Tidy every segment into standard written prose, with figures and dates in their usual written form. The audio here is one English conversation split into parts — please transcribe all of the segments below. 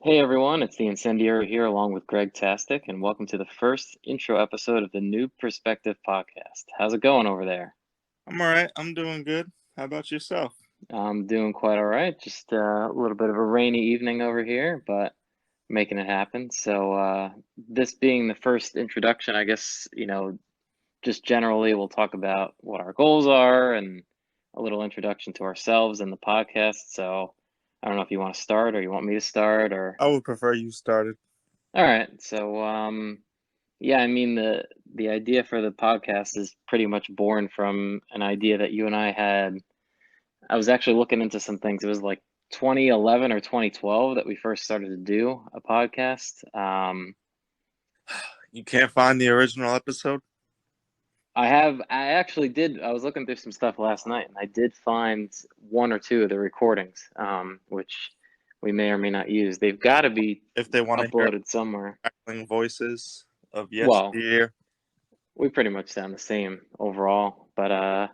Hey everyone, it's the Incendiary here along with Greg Tastic, and welcome to the first intro episode of the Newb Perspective podcast. How's it going over there? I'm all right. I'm doing good. How about yourself? I'm doing quite all right. Just a little bit of a rainy evening over here, but making it happen. This being the first introduction, I guess, just generally we'll talk about what our goals are and a little introduction to ourselves and the podcast. So, I don't know if you want to start or you want me to start or. I would prefer you started. All right. Yeah, I mean the idea for the podcast is pretty much born from an idea that you and I had. I was actually looking into some things. It was like 2011 or 2012 that we first started to do a podcast. You can't find the original episode? I actually did. I was looking through some stuff last night, and I did find one or two of the recordings, which we may or may not use. They've got to be If they want to hear uploaded somewhere. crackling voices of Well, yesteryear. we pretty much sound the same overall, but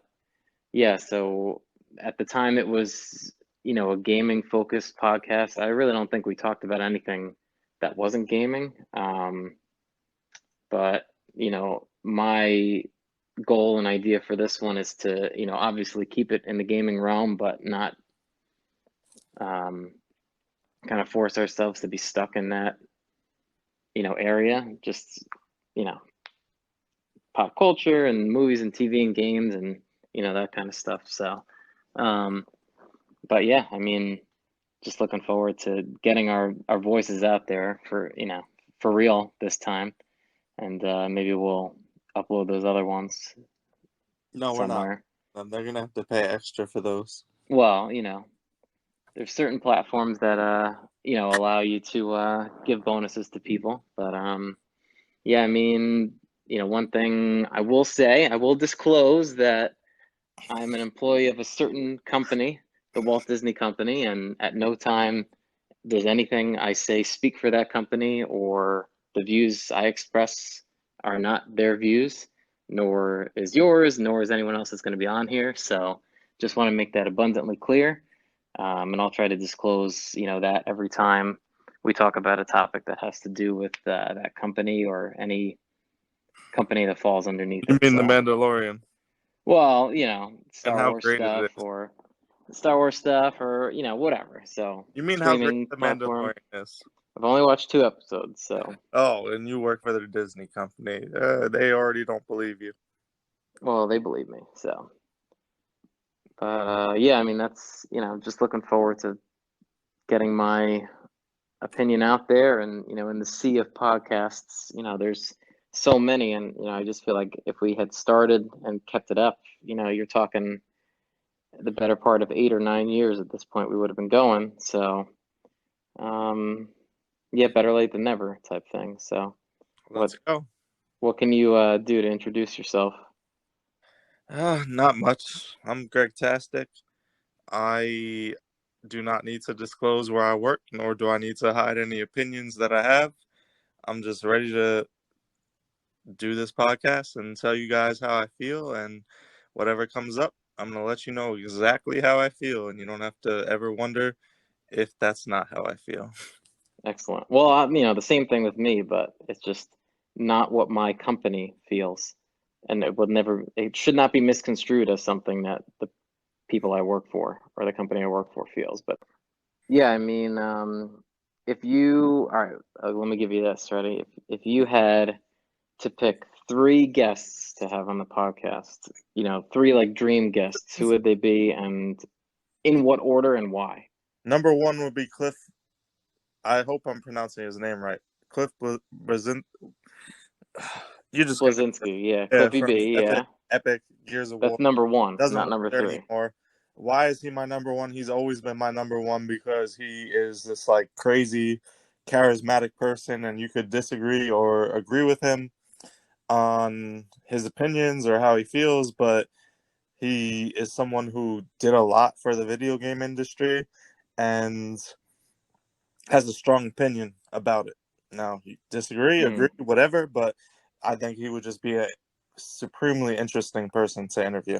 yeah, so at the time it was, a gaming focused podcast. I really don't think we talked about anything that wasn't gaming. But, my goal and idea for this one is to, obviously keep it in the gaming realm, but not um, kind of force ourselves to be stuck in that, area. Just, you know, pop culture and movies and TV and games and, that kind of stuff. Um, but yeah, I mean, just looking forward to getting our voices out there for real this time, and maybe we'll upload those other ones No, we're not. somewhere. They're gonna have to pay extra for those. Well, there's certain platforms that allow you to give bonuses to people, but yeah, I mean, one thing I will say, I will disclose that I'm an employee of a certain company, the Walt Disney Company, and at no time does anything I say speak for that company, or the views I express are not their views, nor is yours, nor is anyone else that's going to be on here. So just want to make that abundantly clear. And I'll try to disclose, that every time we talk about a topic that has to do with that company or any company that falls underneath You it. mean the So, Mandalorian well, and Star how Wars great it stuff is? or Star Wars stuff or, whatever. So, You mean how great streaming the platform. Mandalorian is? I've only watched two episodes, so Oh, and you work for the Disney company. They already don't believe you. well, they believe me. But yeah, I mean that's just looking forward to getting my opinion out there, and in the sea of podcasts, there's so many, and I just feel like if we had started and kept it up, you're talking the better part of 8 or 9 years at this point we would have been going. So, um, yeah, better late than never type thing. So, what Let's go. what can you do to introduce yourself? Not much. I'm Greg Tastic. I do not need to disclose where I work, nor do I need to hide any opinions that I have. I'm just ready to do this podcast and tell you guys how I feel, and whatever comes up, I'm going to let you know exactly how I feel, and you don't have to ever wonder if that's not how I feel. Excellent. Well, the same thing with me, but it's just not what my company feels. And it should not be misconstrued as something that the people I work for or the company I work for feels. But yeah, I mean, all right, let me give you this, ready? If you had to pick three guests to have on the podcast, three like dream guests, who would they be and in what order and why? Number one would be Cliff. I hope I'm pronouncing his name right. Cliff Blazin. You're just going to, Blazinski, yeah, yeah, Cliffy from B, Epic, yeah. Epic Gears of War. That's number one, Doesn't not work number there three. anymore. Why is he my number one? He's always been my number one because he is this like crazy, charismatic person, and you could disagree or agree with him on his opinions or how he feels, but he is someone who did a lot for the video game industry and has a strong opinion about it. Now, you disagree, agree, Mm, whatever, but I think he would just be a supremely interesting person to interview.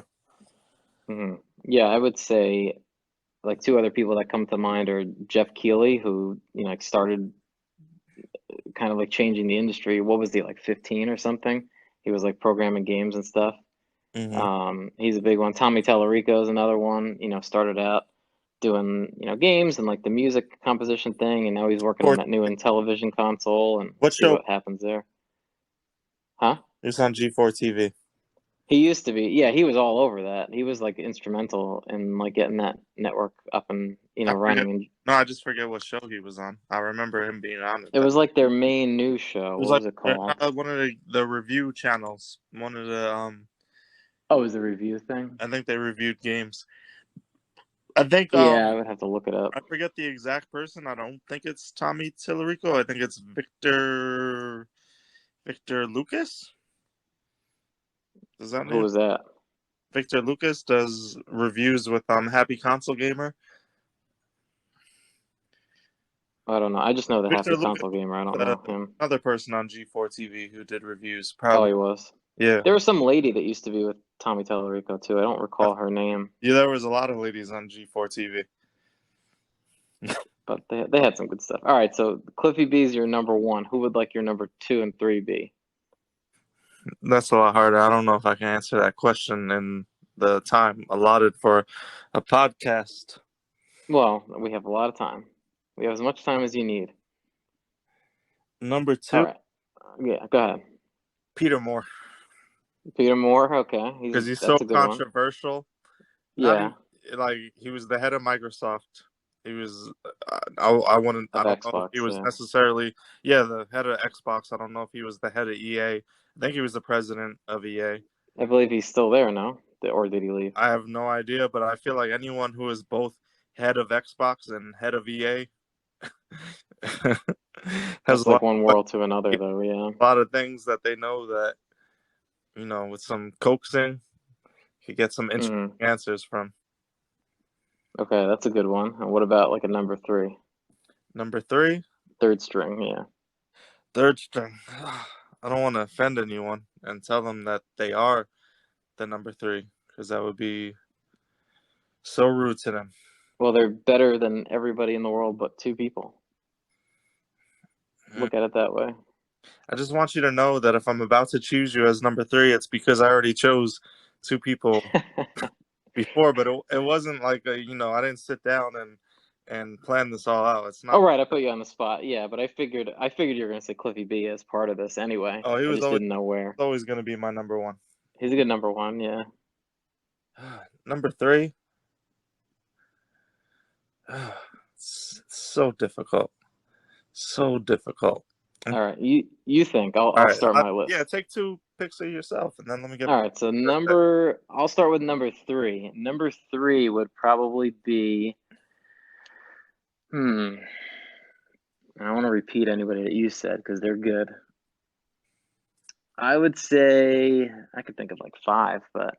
mm. Yeah, I would say like two other people that come to mind are Jeff Keighley, who like started kind of like changing the industry. What was he, like 15 or something? He was like programming games and stuff. Hmm. He's a big one. Tommy Tallarico is another one. Started out doing games and like the music composition thing, and now he's working on that new Intellivision console, and we'll What see show what happens there. Huh? is on G4 TV? He used to be, yeah, he was all over that. He was like instrumental in like getting that network up and I forget. running. And No, I just forget what show he was on. I remember him being on it it though. was like their main news show. It was What like was it called? one of the review channels. One of the Oh, it was the review thing. I think they reviewed games. I think Yeah, I would have to look it up. I forget the exact person. I don't think it's Tommy Tillerico. I think it's Victor Lucas. Does that Who name? was that? Victor Lucas does reviews with Happy Console Gamer. I don't know. I just know the Victor Happy Lucas, Console Gamer. I don't know him. another person on G4 TV who did reviews. Oh, Probably, he was. yeah. There was some lady that used to be with Tommy Tallarico too. I don't recall her name, Yeah, there was a lot of ladies on G4 TV. but they had some good stuff. All right, so Cliffy B is your number one. Who would like your number two and three be? That's a lot harder. I don't know if I can answer that question in the time allotted for a podcast. Well, we have a lot of time. We have as much time as you need. Number All two, right. Yeah, go ahead. Peter Moore, Peter Moore. Okay, because he's so that's a good one. controversial. Not Yeah, even like he was the head of Microsoft. He was. I wouldn't. I of don't know if he Xbox. was Yeah, necessarily. Yeah, the head of Xbox. I don't know if he was the head of EA. I think he was the president of EA. I believe he's still there now, or did he leave? I have no idea, but I feel like anyone who is both head of Xbox and head of EA has That's like one world to another, though. Yeah. a lot of things that they know that with some coaxing, you get some interesting Mm. answers from. Okay, that's a good one. And what about like a number three, Number three, third string? Yeah. third string. I don't want to offend anyone and tell them that they are the number three because that would be so rude to them. Well, they're better than everybody in the world but two people. Mm. Look at it that way. I just want you to know that if I'm about to choose you as number three, it's because I already chose two people before, but it wasn't like I didn't sit down and plan this all out. It's Oh, not. right, I put you on the spot. Yeah, but I figured you were gonna say Cliffy B as part of this anyway. Oh, he I was just always didn't know where. always going to be my number one. He's a good number one. Yeah. Number three. It's so difficult. So difficult. All right. You think I'll All right. start my Yeah, list. take two picks of yourself, and then let me get. All right. So I'll start with number three. Number three would probably be. Hmm. I don't want to repeat anybody that you said because they're good. I would say I could think of like five, but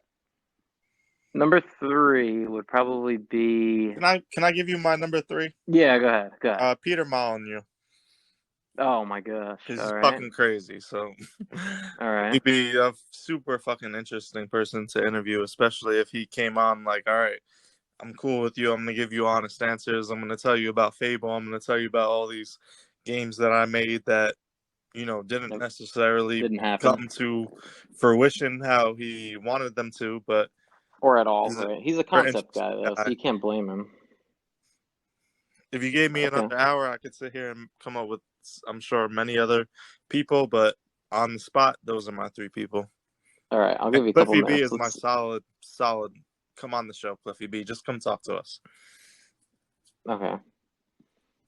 number three would probably be. Can I give you my number three? Yeah, go ahead. Go ahead. Peter Molyneux, Oh my gosh. because All he's right. fucking crazy. So All right. he'd be a super fucking interesting person to interview, especially if he came on like, all right, I'm cool with you. I'm gonna give you honest answers. I'm gonna tell you about Fable. I'm gonna tell you about all these games that I made that didn't Nope. necessarily Didn't happen. come to fruition how he wanted them to, but Or at all, he's a right? He's a very concept interesting guy though, so guy. you can't blame him. If you gave me Okay. another hour, I could sit here and come up with, I'm sure, many other people, but on the spot, those are my three people. All right. I'll And give you a couple Cliffy B minutes. is my Let's. solid. Come on the show, Cliffy B. Just come talk to us. Okay.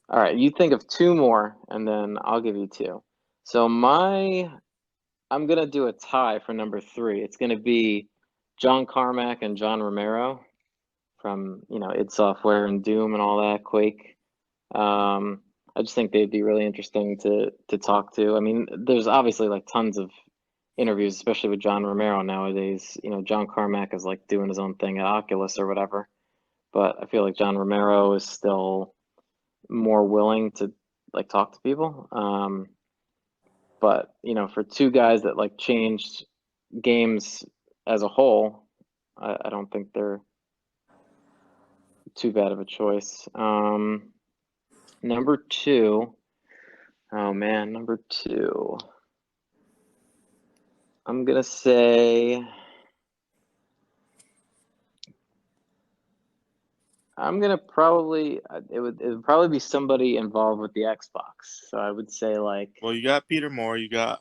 All right. You think of two more, and then I'll give you two. So I'm gonna do a tie for number three. It's gonna be John Carmack and John Romero from id Software and Doom and all that, Quake. I just think they'd be really interesting to talk to. I mean, there's obviously like tons of interviews, especially with John Romero nowadays. John Carmack is like doing his own thing at Oculus or whatever, but I feel like John Romero is still more willing to like talk to people. But for two guys that like changed games as a whole, I don't think they're too bad of a choice. Number two. Oh man, number two. I'm gonna say I'm gonna probably it would probably be somebody involved with the Xbox. So I would say like Well, you got Peter Moore. You got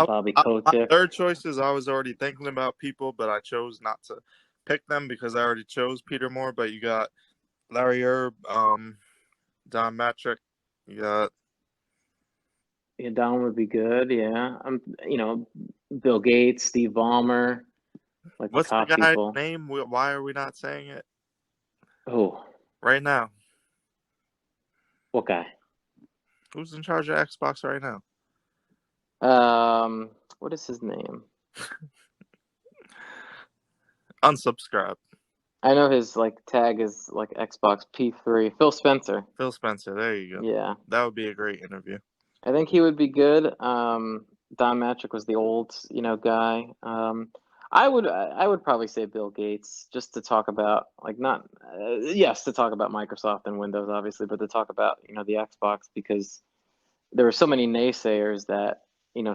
Bobby my Kotick. third choices. I was already thinking about people, but I chose not to pick them because I already chose Peter Moore. But you got Larry Herb, Don Matrick. You got Yeah, Don would be good. Yeah, Bill Gates, Steve Ballmer, like the what's the top guy's people. name? Why are we not saying it Oh, right now? what guy? Who's in charge of Xbox right now? What is his name? Unsubscribe. I know his like tag is like Xbox P3. Phil Spencer. Phil Spencer. There you go. Yeah, That would be a great interview. I think he would be good. Don Matrick was the old, guy. I would probably say Bill Gates just to talk about like not yes to talk about Microsoft and Windows obviously, but to talk about the Xbox because there were so many naysayers that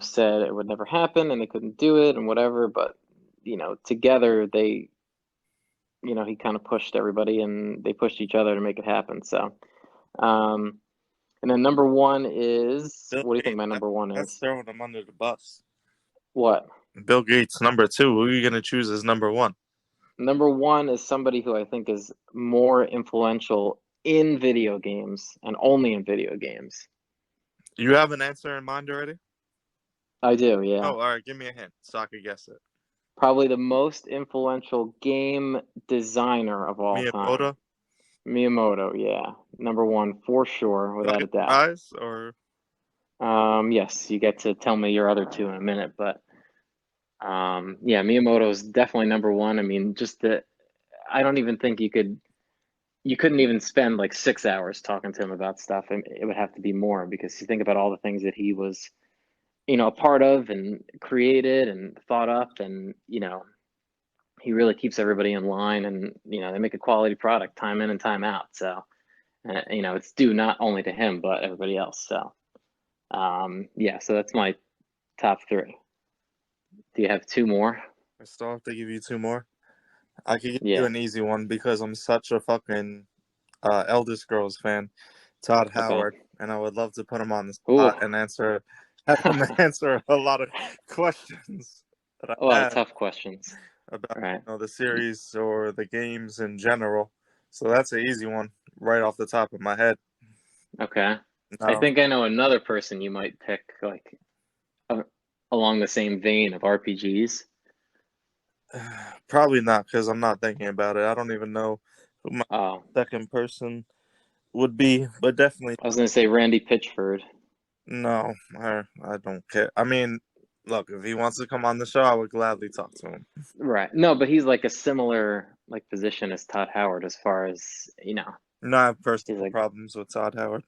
said it would never happen and they couldn't do it and whatever, but together they he kind of pushed everybody and they pushed each other to make it happen. So, um, and then number one is Bill what do you think Gates. my number one That's is? throwing him under the bus. What? Bill Gates, number two. Who are you gonna choose as number one? Number one is somebody who I think is more influential in video games and only in video games. You have an answer in mind already? I do, yeah. Oh, all right. Give me a hint so I could guess it. Probably the most influential game designer of all time. Miyamoto. Miyamoto, yeah. Number one for sure, Do I without a get the doubt. prize or Yes, you get to tell me your other two in a minute, but yeah, Miyamoto is definitely number one. I mean, I don't even think you couldn't even spend like 6 hours talking to him about stuff. And it would have to be more because you think about all the things that he was, a part of and created and thought up and, he really keeps everybody in line and, they make a quality product time in and time out. So, it's due not only to him, but everybody else. So, yeah, so that's my top three. Do you have two more? I still have to give you two more? I could give you Yeah. an easy one because I'm such a fucking Elder Scrolls fan, Todd Okay. Howard, and I would love to put him on the Ooh, spot and have him answer a lot of questions that a I lot of have tough questions. about All right. the series or the games in general. So that's an easy one right off the top of my head. Okay. I No, think I know another person you might pick, like uh, along the same vein of RPGs. probably not because I'm not thinking about it. I don't even know who my Oh, second person would be, but definitely I was gonna say Randy Pitchford. no. I don't care. I mean, look, if he wants to come on the show, I would gladly talk to him. Right. No, but he's like a similar like position as Todd Howard as far as, No, I have he's personal like, problems with Todd Howard.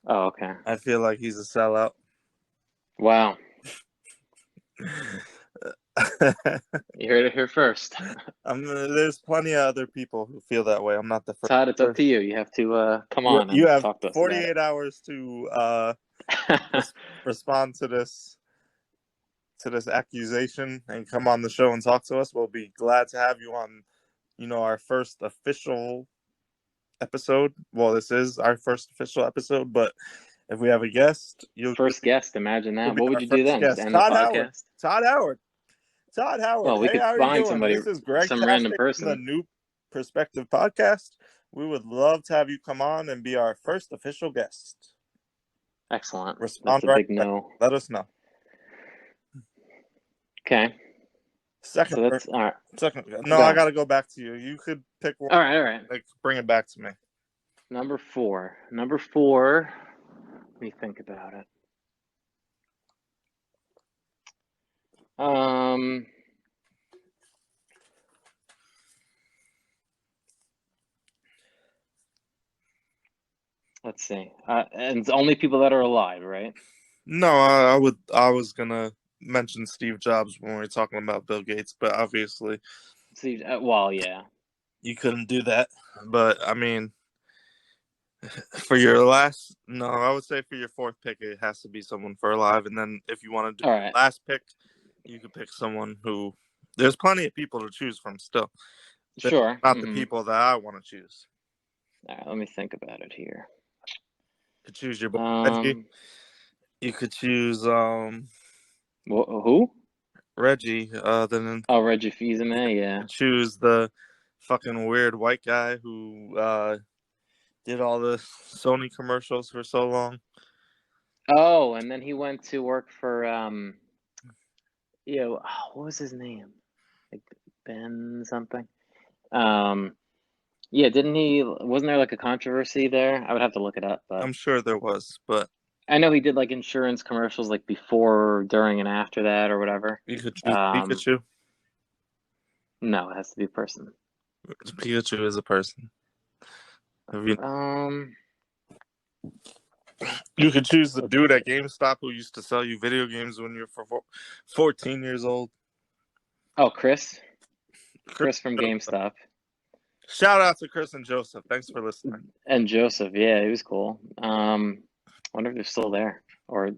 oh, okay. I feel like he's a sellout. Wow. You heard it here first. There's plenty of other people who feel that way. I'm not the first Todd, it's up to person. you. You have to come You on you and have talk to us about 48 hours to it. respond to this accusation and come on the show and talk to us. We'll be glad to have you on, our first official episode. Well, this is our first official episode, but if we have a guest, First guest, imagine you'll that. be What would our you do first then? Just guest. end the Todd Howard. podcast? Todd Howard. Todd Howard. Well, we Hey, could how are you find doing? somebody, This is Greg some random Tastic from the person. Newb Perspective podcast. We would love to have you come on and be our first official guest. Excellent. Respond That's a right big away. no. Let us know. Okay. Second, So that's all right. second. No, Go I ahead. got to go back to you. You could pick one. All right, all right. Like, bring it back to me. Number four. Number four. Let me think about it. Um, let's see. And it's only people that are alive, right? No, I would. I was gonna mention Steve Jobs when we were talking about Bill Gates, but obviously, See, well, yeah. You couldn't do that. But I mean, for your last, no, I would say for your fourth pick, it has to be someone for alive. And then if you want to do All your right. last pick, you could pick someone who. There's plenty of people to choose from still. They're Sure. not the people that I want to choose. All right. Let me think about it here. You could choose your boy Reggie. You could choose Who? Reggie. Then Oh, Reggie Fils-Aimé, you yeah. could choose the fucking weird white guy who did all the Sony commercials for so long. Oh, and then he went to work for what was his name? Like Ben something. Yeah, didn't he? Wasn't there like a controversy there? I would have to look it up, but I'm sure there was, but I know he did like insurance commercials like before, during, and after that or whatever. you could choose Um, Pikachu. no, it has to be a person. Pikachu is a person. You, Um, you could choose the dude at GameStop who used to sell you video games when you were 14 years old. oh, Chris from GameStop. Shout out to Chris and Joseph. Thanks for listening. And Joseph, yeah, he was cool. Wonder if they're still there. Or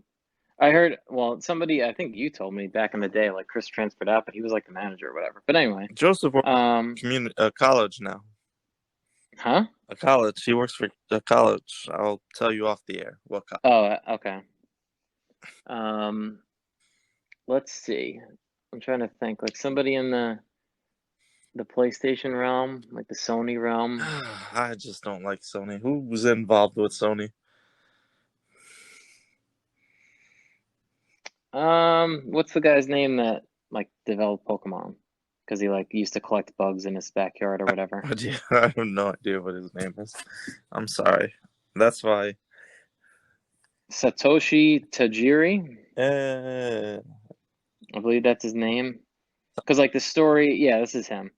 I heard, well, somebody, I think you told me back in the day, like Chris transferred out, but he was like the manager or whatever. But anyway, Joseph works for college now. huh? A college. He works for a college. I'll tell you off the air what college. Oh, okay. Let's see. I'm trying to think, like somebody in the PlayStation realm, like the Sony realm. I just don't like Sony. Who was involved with Sony? What's the guy's name that like developed Pokemon? Because he like used to collect bugs in his backyard or whatever. I have no idea what his name is. I'm sorry. That's why. Satoshi Tajiri, Uh, I believe that's his name. Because like the story, yeah, this is him.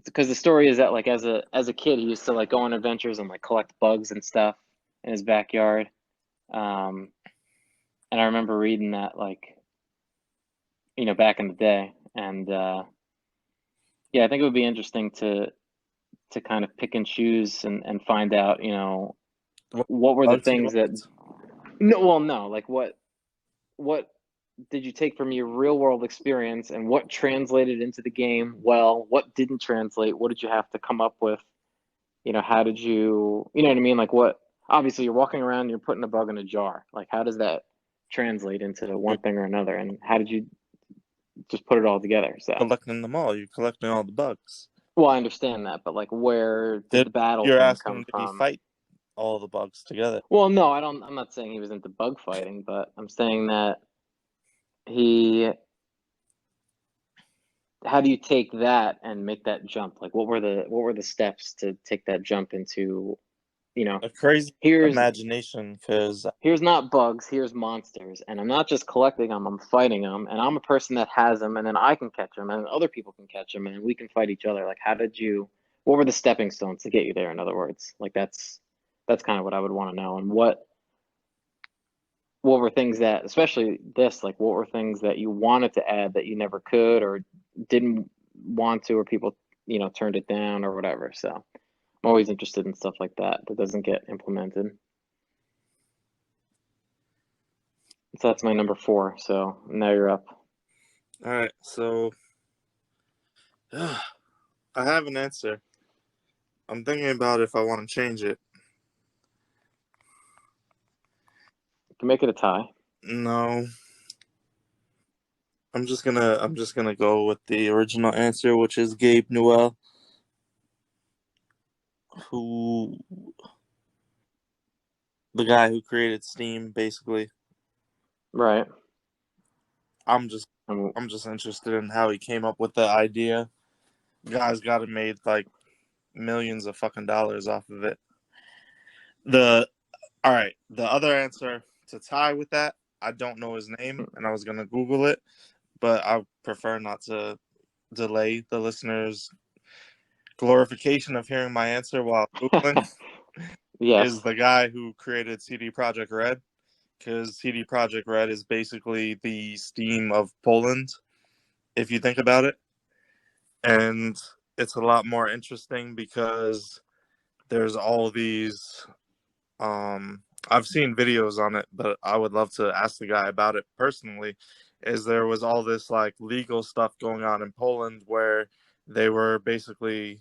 Because the story is that like as a kid, he used to like go on adventures and like collect bugs and stuff in his backyard. Um, and I remember reading that like back in the day, and yeah, I think it would be interesting to kind of pick and choose and find out, what were the bugs he things that liked? no, like what did you take from your real world experience and what translated into the game well, what didn't translate, what did you have to come up with, how did you know what I mean, like what, obviously you're walking around and you're putting a bug in a jar, like how does that translate into one thing or another, and how did you just put it all together? So Collecting them all. You're collecting all the bugs. well, I understand that, but like where did Did the battle you're thing come asking did he from? fight all the bugs together? Well, no, I'm not saying he was into bug fighting, but I'm saying that he how do you take that and make that jump? Like what were the steps to take that jump into, you know, A crazy here's imagination, because here's not bugs, here's monsters, and I'm not just collecting them, I'm fighting them, and I'm a person that has them, and then I can catch them, and other people can catch them, and we can fight each other. Like what were the stepping stones to get you there? In other words, like that's kind of what I would want to know, and what were things that, especially this, like what were things that you wanted to add that you never could or didn't want to, or people, turned it down or whatever. So I'm always interested in stuff like that that doesn't get implemented. So that's my number 4. So now you're up. all right. So I have an answer. I'm thinking about if I want to change it. You can make it a tie. No, I'm just gonna go with the original answer, which is Gabe Newell, who the guy who created Steam, basically. Right. I'm just And I'm just interested in how he came up with the idea. Guy's got it made like millions of fucking dollars off of it. The All right, the other answer to tie with that, I don't know his name, and I was gonna Google it, but I prefer not to delay the listeners' glorification of hearing my answer while Googling. Is yes. the guy who created CD Projekt Red, because CD Projekt Red is basically the Steam of Poland, if you think about it. And it's a lot more interesting because there's all these. I've seen videos on it, but I would love to ask the guy about it personally. Is there was all this like legal stuff going on in Poland where they were basically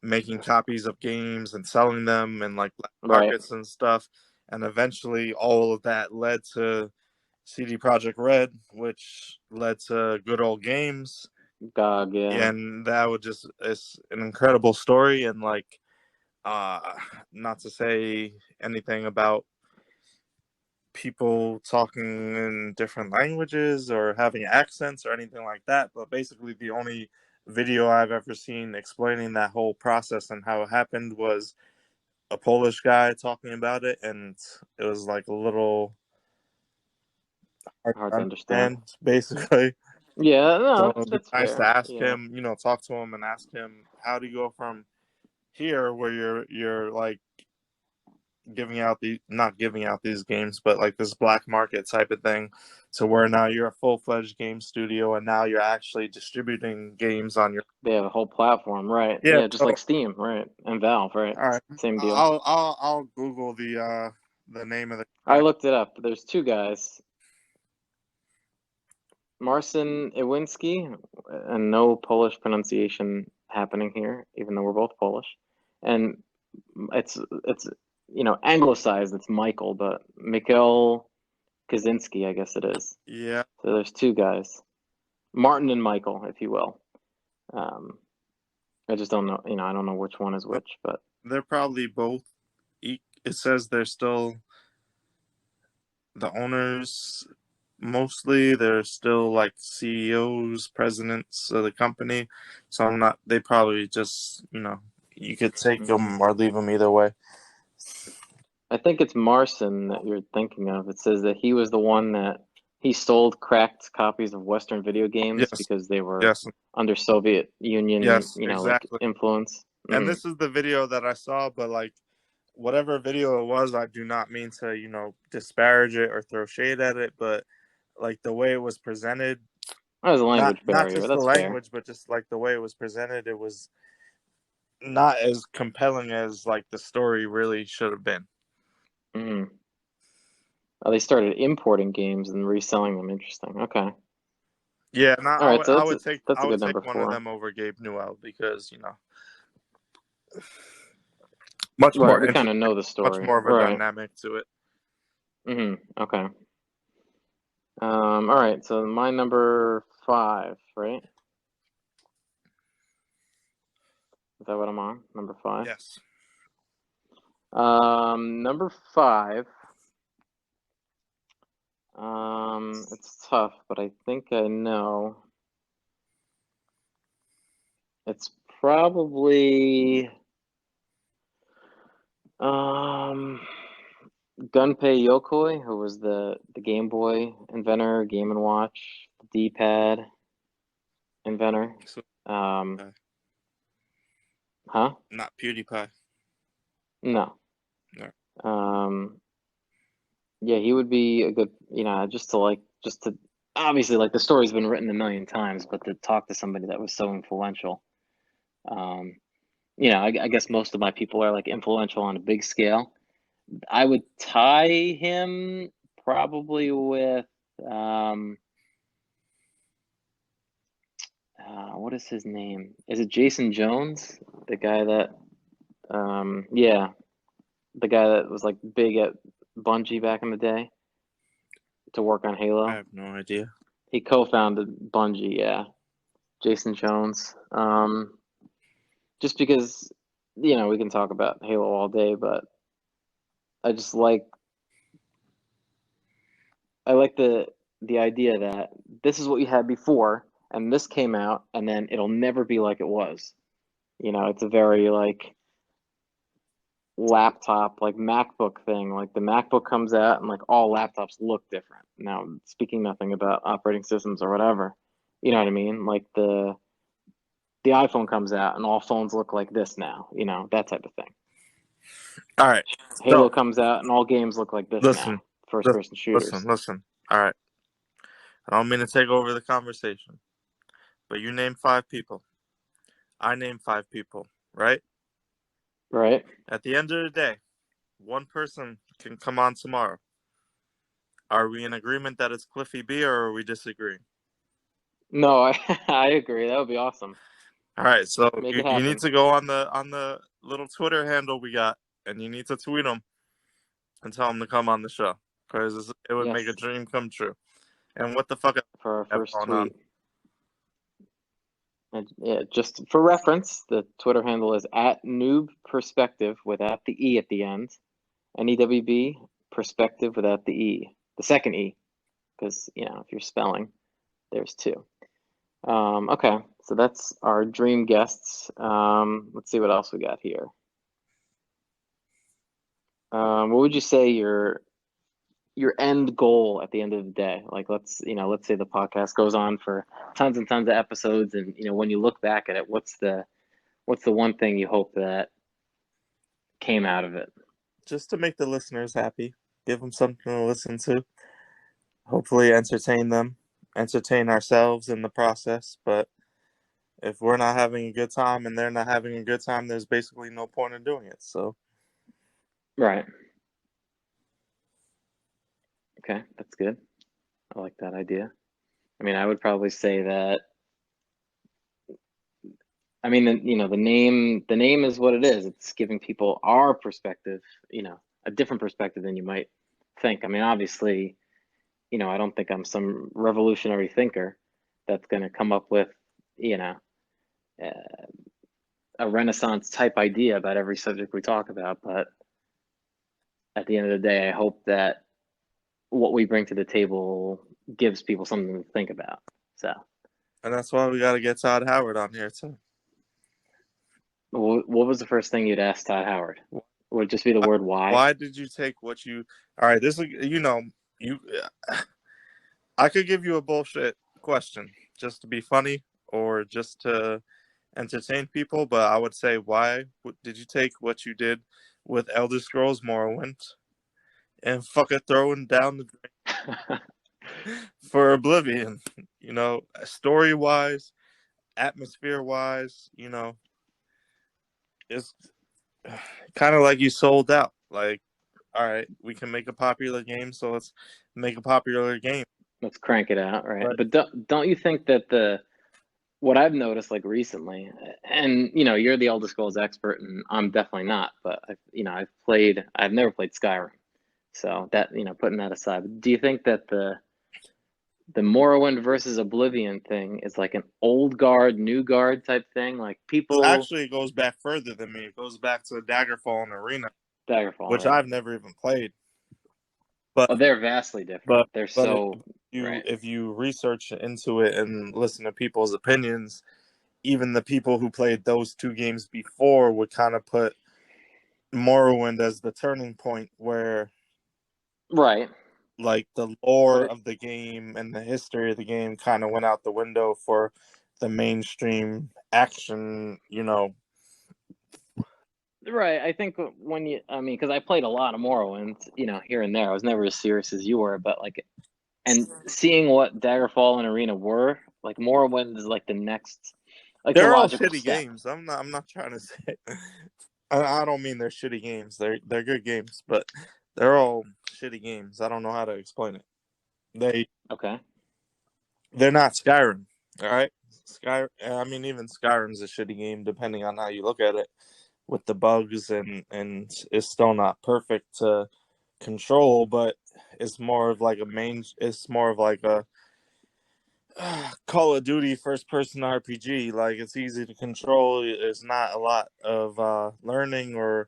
making copies of games and selling them in like black Right. markets and stuff, and eventually all of that led to CD Projekt Red, which led to Good Old Games, GOG, yeah. and that would just it's an incredible story. And like, uh, not to say anything about people talking in different languages or having accents or anything like that, but basically the only video I've ever seen explaining that whole process and how it happened was a Polish guy talking about it, and it was like a little hard Hard to to understand. understand, basically. Yeah, So no, it'd be that's nice to fair. ask Yeah. him, talk to him and ask him how do you go from here where you're like giving out the not giving out these games, but like this black market type of thing, to where now you're a full fledged game studio and now you're actually distributing games on your. They have a whole platform, right? Yeah. Yeah, just like So Steam, right? And Valve, right? all right, Same deal. I'll Google the name of the I guy. looked it up. There's two guys, Marcin Iwinski, and no Polish pronunciation happening here, even though we're both Polish. And it's anglicized. It's Michael, but Mikhail Kaczynski, I guess it is. Yeah, So there's two guys, Martin and Michael, if you will. Um, I just don't know. I don't know which one is but which, but they're probably both. It says they're still the owners. Mostly, they're still like CEOs, presidents of the company. So I'm not. They probably just you could take mhm. them or leave them either way. I think it's Marcin that you're thinking of. It says that he was the one that he sold cracked copies of Western video games Yes, because they were yes, under Soviet Union, yes, like exactly. influence. And Mm. this is the video that I saw, but like whatever video it was, I do not mean to, disparage it or throw shade at it, but like the way it was presented, That was a not language not barrier. just the That's fair. language, but just like the way it was presented, it was not as compelling as like the story really should have been. Mm. Oh, they started importing games and reselling them. Interesting. Okay. Yeah, and All right. So I that's a, would take that's a good take number one of four. them over Gabe Newell because much Right. more We kind of interesting, know the much story. more of a Right. dynamic to it. Okay. All right. So my number five, right? Is that what I'm on? Number five. Yes. Number five. It's tough, but I think I know. It's probably um Gunpei Yokoi, who was the Game Boy inventor, Game and Watch, D-pad inventor. So, Um, uh, huh? not PewDiePie. No. No. Um, yeah, he would be a good, just to obviously like the story's been written a million times, but to talk to somebody that was so influential. Um, I guess most of my people are like influential on a big scale. I would tie him probably with um, what is his name? Is it Jason Jones? The guy that yeah, the guy that was like big at Bungie back in the day to work on I Halo. have no idea. He co-founded Bungie, yeah. Jason Jones. Just because we can talk about Halo all day, but I just like the idea that this is what you had before, and this came out, and then it'll never be like it was. It's a very like laptop, like MacBook thing. Like the MacBook comes out, and like all laptops look different. Now, speaking nothing about operating systems or whatever, you know what I mean? Like the iPhone comes out, and all phones look like this now. That type of thing. All right. Halo So comes out, and all games look like this now. listen, First-person shooters. listen. All right. I don't mean to take over the conversation, but you name five people. I name 5 people, right? Right? At the end of the day, one person can come on tomorrow. Are we in agreement that it's Cliffy B, or are we disagreeing? No, I I agree. That would be awesome. All right, so Make it you need happen to go on the little Twitter handle we got, and you need to tweet them and tell them to come on the show because it would make a yes dream come true. And what the fuck else for our do we have first going on? tweet. And yeah, just for reference, the Twitter handle is at Newb Perspective without the E at the end. NEWB Perspective without the E, the second E, because if you're spelling, there's two. Okay, so that's our dream guests. Let's see what else we got here. What would you say your end goal at the end of the day? Like let's say the podcast goes on for tons and tons of episodes, and when you look back at it, what's the one thing you hope that came out of it? Just to make the listeners happy, give them something to listen to. Hopefully, entertain them, entertain ourselves in the process. But if we're not having a good time and they're not having a good time, there's basically no point in doing it. So, Right. Okay, that's good. I like that idea. I mean, I would probably say that. I mean, the name is what it is. It's giving people our perspective, a different perspective than you might think. I mean, obviously, I don't think I'm some revolutionary thinker that's going to come up with, you know, uh, a Renaissance type idea about every subject we talk about. But at the end of the day, I hope that what we bring to the table gives people something to think about. So, and that's why we got to get Todd Howard on here too. what was the first thing you'd ask Todd Howard? Would it just be the word why? Why did you take what you? All right, this is you. I could give you a bullshit question just to be funny or just to entertain people, but I would say, why did you take what you did with Elder Scrolls Morrowind and fucking throwing down the drain for Oblivion? Story wise, atmosphere wise, it's kind of like you sold out. Like, all right, we can make a popular game, so let's make a popular game. Let's crank it out, right? But But don't you think that what I've noticed like recently, and you're the Elder Scrolls expert, and I'm definitely not, but I've never played Skyrim, so that putting that aside, do you think that the Morrowind versus Oblivion thing is like an old guard, new guard type thing? Like people, actually, it goes back further than me. It goes back to Daggerfall and Arena, Daggerfall, which right? I've never even played. But Oh, they're vastly different. but They're but if so you right, if you research into it and listen to people's opinions, even the people who played those two games before would kind of put Morrowind as the turning point where right. like the But lore of the game and the history of the game kind of went out the window for the mainstream action, right, I think I mean, because I played a lot of Morrowind, here and there. I was never as serious as you were, but like, and seeing what Daggerfall and Arena were, like Morrowind is like the next, like the they're all logical shitty step. games. I'm not trying to say I don't mean they're shitty games. They're good games, but they're all shitty games. I don't know how to explain it. They Okay. they're not Skyrim. All right, I mean, even Skyrim's a shitty game depending on how you look at it, with the bugs and it's still not perfect to control, but it's more of like It's more of like a Call of Duty first person RPG. Like, it's easy to control. There's not a lot of learning or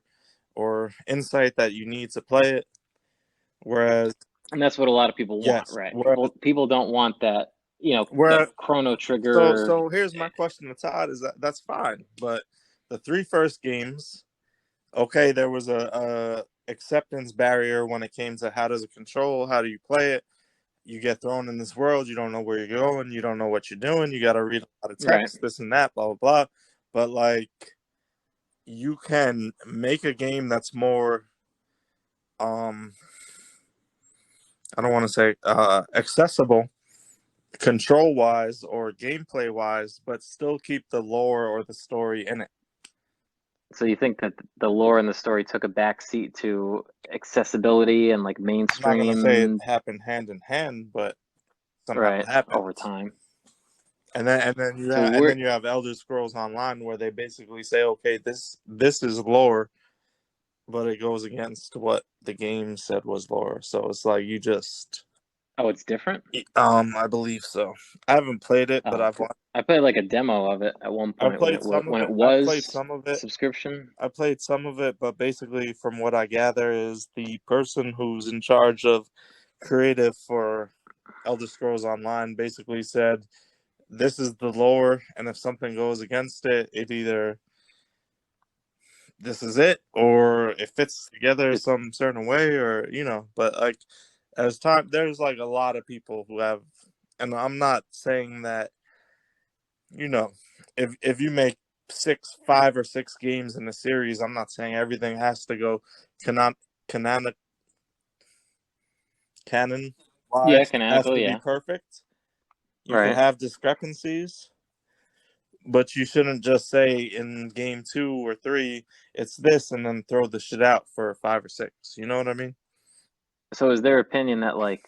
insight that you need to play it. Whereas, And that's what a lot of people want, yes, right? whereas, People don't want that, that where Chrono so Trigger. so here's my question to Todd: is that's fine, but the three first games, okay, there was a acceptance barrier when it came to how does it control, how do you play it. You get thrown in this world, you don't know where you're going, you don't know what you're doing, you got to read a lot of Right. text, this and that, blah blah blah. But like, you can make a game that's more I don't want to say accessible control wise or gameplay wise, but still keep the lore or the story in it. So you think that the lore and the story took a backseat to accessibility and like I'm not gonna say it mainstream, happened hand in hand, but somehow it right, happened. over time. And So then you have Elder Scrolls Online where they basically say, okay, this is lore, but it goes against what the game said was lore. So it's like you just oh, it's different? I believe so. I haven't played it, but Oh, 'cause I played like a demo of it at one I've point played some of when it it. I've played was some of it. subscription. I played some of it, but basically, from what I gather, is the person who's in charge of creative for Elder Scrolls Online basically said, "This is the lore, and if something goes against it, it either this is it, or it fits together It's some certain way, or you know." But like, as time, there's like a lot of people who have, and I'm not saying that you know, if you make 5 or 6 games in a series, I'm not saying everything has to go canon canon canon yeah, wise has canonical, to be yeah. perfect. You can Right. have discrepancies, but you shouldn't just say in game 2 or 3 it's this and then throw the shit out for 5 or 6. You know what I mean? So is their opinion that like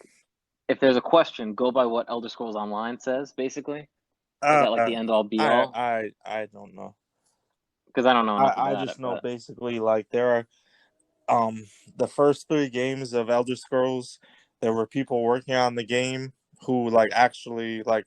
if there's a question, go by what Elder Scrolls Online says, basically? Is Uh, that like the end all be I all? I I don't know. Because I don't know enough I about it, just know but basically like there are the first 3 games of Elder Scrolls, there were people working on the game who like actually like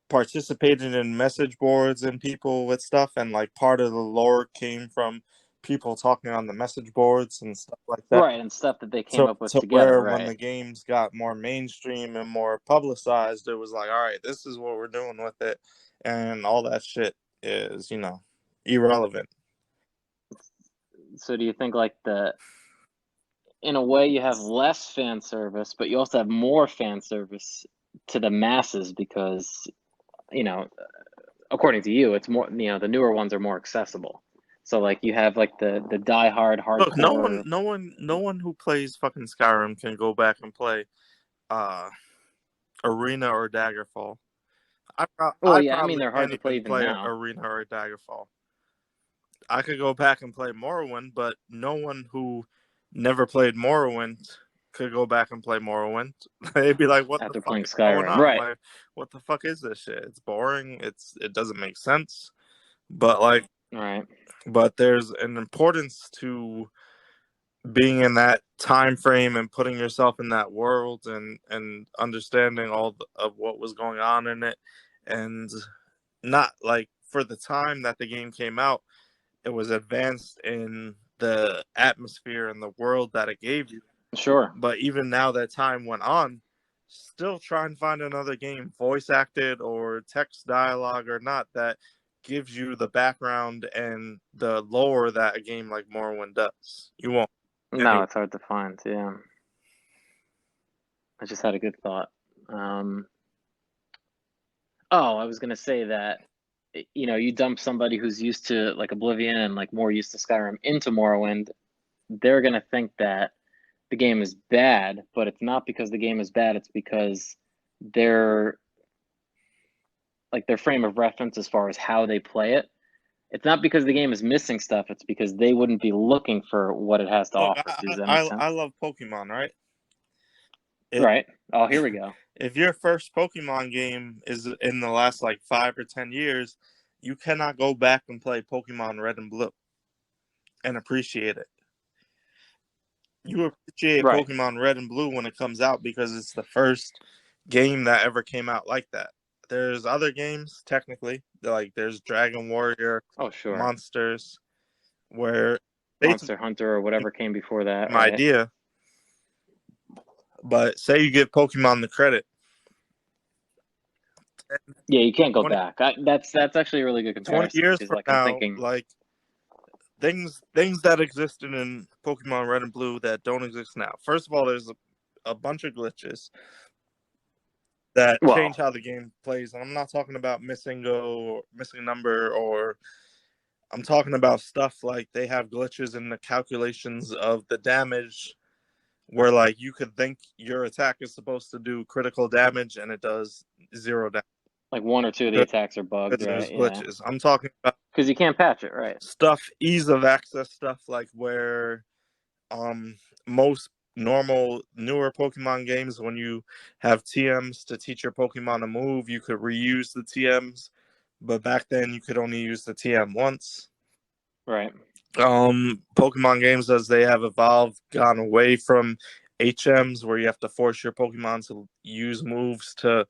participated in message boards and people with stuff, and like part of the lore came from people talking on the message boards and stuff like that. right, and stuff that they came So up with to together, where when right? the games got more mainstream and more publicized, it was like, all right, this is what we're doing with it, and all that shit is irrelevant. So do you think like the in a way you have less fan service, but you also have more fan service to the masses because, you know, according to you, it's more, the newer ones are more accessible. So like you have like the diehard Look, hardcore. no one who plays fucking Skyrim can go back and play uh Arena or Daggerfall. Well, I yeah, I mean probably they're hard can't to play even even play now. Arena or Daggerfall. I could go back and play Morrowind, but no one who never played Morrowind could go back and play Morrowind. They'd be like, "What the After fuck playing is going Skyrim, on? right? Like, what the fuck is this shit? It's boring. It doesn't make sense." But like, Right. but there's an importance to being in that time frame and putting yourself in that world and understanding of what was going on in it, and not like for the time that the game came out, it was advanced in the atmosphere and the world that it gave you. Sure. But even now that time went on, still try and find another game, voice acted or text dialogue or not, that gives you the background and the lore that a game like Morrowind does. You won't No, anyway. it's hard to find. Yeah. I just had a good thought. Um, oh, I was gonna say that you dump somebody who's used to like Oblivion and like more used to Skyrim into Morrowind, they're gonna think that the game is bad, but it's not because the game is bad, it's because their their frame of reference as far as how they play it. It's not because the game is missing stuff, it's because they wouldn't be looking for what it has to Look, offer. Does that make I sense? love Pokemon, right? It, Right. Oh, here we go. if your first Pokemon game is in the last like 5 or 10 years, you cannot go back and play Pokemon Red and Blue and appreciate it. You appreciate Right. Pokemon Red and Blue when it comes out because it's the first game that ever came out like that. There's other games, technically, like there's Dragon Warrior, Oh, sure. Monsters, where basically Monster Hunter or whatever came before that, same right? idea. But say you give Pokemon the credit, Yeah, you can't go 20, back. That's actually a really good 20 comparison years because from like I'm now, thinking, like things that existed in Pokemon Red and Blue that don't exist now. First of all, there's a bunch of glitches that change well, how the game plays. And I'm not talking about missing go or missing a number, or I'm talking about stuff like they have glitches in the calculations of the damage where like you could think your attack is supposed to do critical damage and it does 0 damage. Like one or two of the attacks are bugged, Because right? there's Yeah. glitches. I'm talking about Because you can't patch it, right? stuff, ease of access stuff, like where most normal newer Pokemon games, when you have TMs to teach your Pokemon a move, you could reuse the TMs, but back then you could only use the TM once. Right. Pokemon games, as they have evolved, gone away from HMs where you have to force your Pokemon to use moves to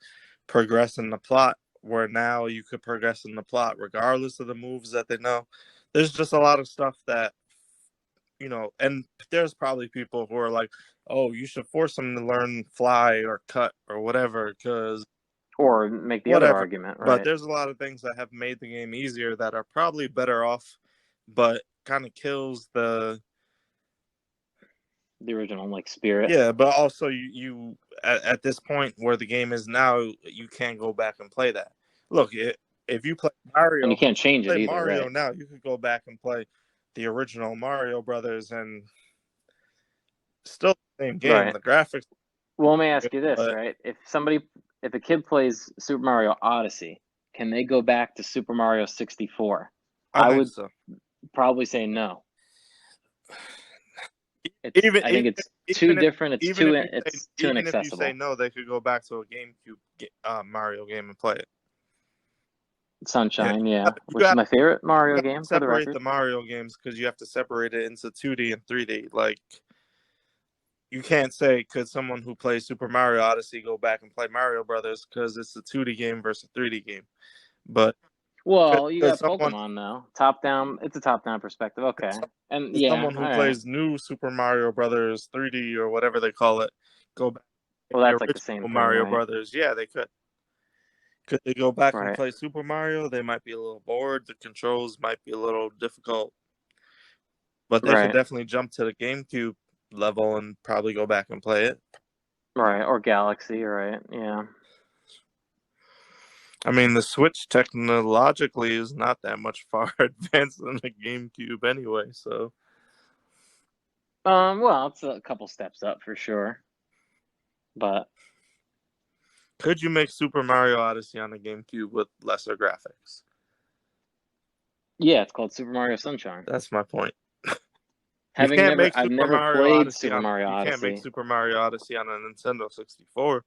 progress in the plot, where now you could progress in the plot regardless of the moves that they know. There's just a lot of stuff that, and there's probably people who are like, oh, you should force them to learn fly or cut or whatever, because Or make the other whatever. argument, But right? there's a lot of things that have made the game easier that are probably better off, but kind of kills the original like spirit. Yeah, but also you at this point where the game is now, you can't go back and play that. Look, if you And you can't change it play either, Mario right? now, you could go back and play the original Mario Brothers and still the same game. Right. The graphics, Well, let me ask you this, but right? If a kid plays Super Mario Odyssey, can they go back to Super Mario 64? I I think would so. probably say no. Even I think it's too even if different. It's too even if you say inaccessible. no, they could go back to a GameCube Mario game and play it. Yeah, Sunshine, yeah, you which is got my favorite you Mario got to game for the separate record. the Mario games because you have to separate it into 2D and 3D. Like, you can't say could someone who plays Super Mario Odyssey go back and play Mario Brothers because it's a 2D game versus a 3D game. But Well, you could got someone Pokemon though. Top down, it's a top down perspective. Okay, and could yeah, someone all who right. plays new Super Mario Brothers 3D or whatever they call it go back to Well, the that's like the same original thing, Mario right? Brothers? Yeah, they could. Could they go back and Right, play Super Mario? They might be a little bored. The controls might be a little difficult, but they could right, definitely jump to the GameCube level and probably go back and play it. right. Or Galaxy, right? Yeah. I mean, the Switch technologically is not that much far advanced than the GameCube anyway, so Well, it's a couple steps up for sure, but could you make Super Mario Odyssey on the GameCube with lesser graphics? yeah, it's called Super Mario Sunshine. That's my point. You can't make I've Super never Mario played Odyssey Super on Mario you can't make Odyssey. Super Mario Odyssey on a Nintendo 64,